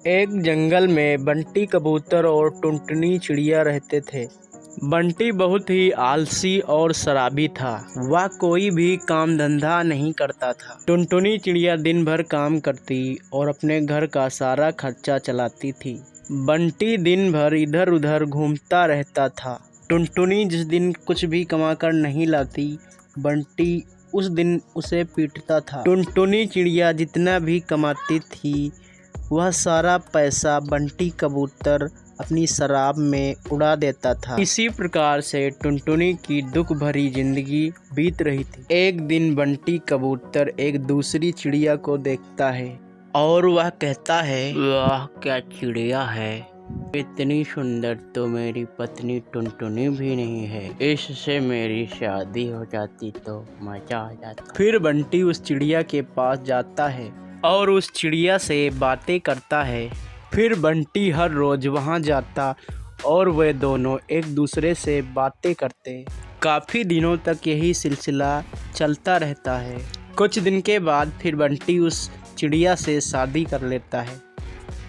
एक जंगल में बंटी कबूतर और टुनटुनी चिड़िया रहते थे। बंटी बहुत ही आलसी और शराबी था। वह कोई भी काम धंधा नहीं करता था। टुनटुनी चिड़िया दिन भर काम करती और अपने घर का सारा खर्चा चलाती थी। बंटी दिन भर इधर उधर घूमता रहता था। टुनटुनी जिस दिन कुछ भी कमाकर नहीं लाती, बंटी उस दिन उसे पीटता था। टुनटुनी चिड़िया जितना भी कमाती थी, वह सारा पैसा बंटी कबूतर अपनी शराब में उड़ा देता था। इसी प्रकार से टुनटुनी की दुख भरी जिंदगी बीत रही थी। एक दिन बंटी कबूतर एक दूसरी चिड़िया को देखता है और वह कहता है, वाह क्या चिड़िया है, इतनी सुंदर तो मेरी पत्नी टुनटुनी भी नहीं है। इससे मेरी शादी हो जाती तो मजा आ जाता। फिर बंटी उस चिड़िया के पास जाता है और उस चिड़िया से बातें करता है। फिर बंटी हर रोज वहां जाता और वे दोनों एक दूसरे से बातें करते। काफ़ी दिनों तक यही सिलसिला चलता रहता है। कुछ दिन के बाद फिर बंटी उस चिड़िया से शादी कर लेता है।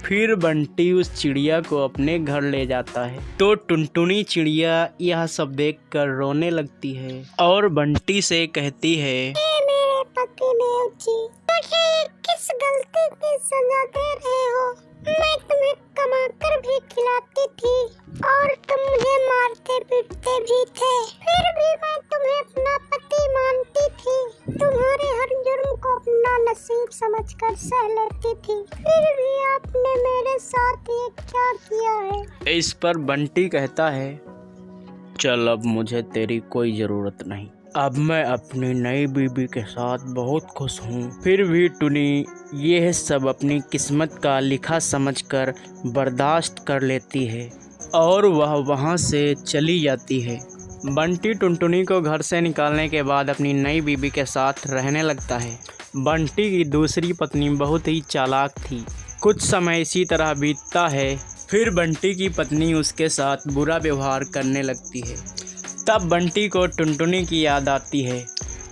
फिर बंटी उस चिड़िया को अपने घर ले जाता है तो टुनटुनी चिड़िया यह सब देखकर रोने लगती है और बंटी से कहती है, मेरे पति देव जी, मुझे किस गलती की सजा दे रहे हो? मैं तुम्हें कमाकर भी खिलाती थी और तुम मुझे मारते पीटते भी थे। फिर भी मैं तुम्हें अपना पति मानती थी। तुम्हारे हर जुर्म को अपना नसीब समझकर सह लेती थी। फिर भी आपने मेरे साथ ये क्या किया है? इस पर बंटी कहता है, चल अब मुझे तेरी कोई ज़रूरत नहीं। अब मैं अपनी नई बीवी के साथ बहुत खुश हूँ। फिर भी टुनी यह सब अपनी किस्मत का लिखा समझकर बर्दाश्त कर लेती है और वह वहाँ से चली जाती है। बंटी टुनटुनी को घर से निकालने के बाद अपनी नई बीवी के साथ रहने लगता है। बंटी की दूसरी पत्नी बहुत ही चालाक थी। कुछ समय इसी तरह बीतता है। फिर बंटी की पत्नी उसके साथ बुरा व्यवहार करने लगती है। तब बंटी को टुनटुनी की याद आती है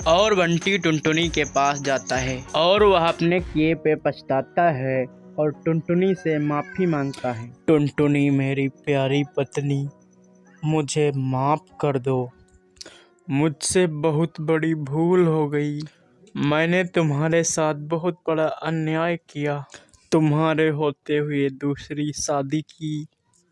और बंटी टुनटुनी के पास जाता है और वह अपने किए पे पछताता है और टुनटुनी से माफ़ी मांगता है। टुनटुनी मेरी प्यारी पत्नी, मुझे माफ़ कर दो। मुझसे बहुत बड़ी भूल हो गई। मैंने तुम्हारे साथ बहुत बड़ा अन्याय किया। तुम्हारे होते हुए दूसरी शादी की,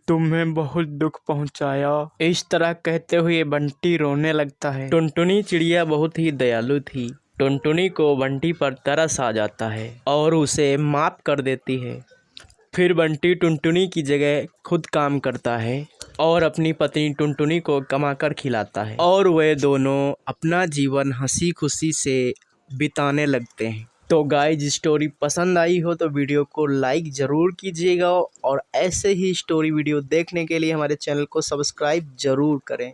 तुम्हें बहुत दुख पहुंचाया। इस तरह कहते हुए बंटी रोने लगता है। टुनटुनी चिड़िया बहुत ही दयालु थी। टुनटुनी को बंटी पर तरस आ जाता है और उसे माफ़ कर देती है। फिर बंटी टुनटुनी की जगह खुद काम करता है और अपनी पत्नी टुनटुनी को कमाकर खिलाता है और वे दोनों अपना जीवन हंसी खुशी से बिताने लगते हैं। तो गाइज, स्टोरी पसंद आई हो तो वीडियो को लाइक ज़रूर कीजिएगा और ऐसे ही स्टोरी वीडियो देखने के लिए हमारे चैनल को सब्सक्राइब ज़रूर करें।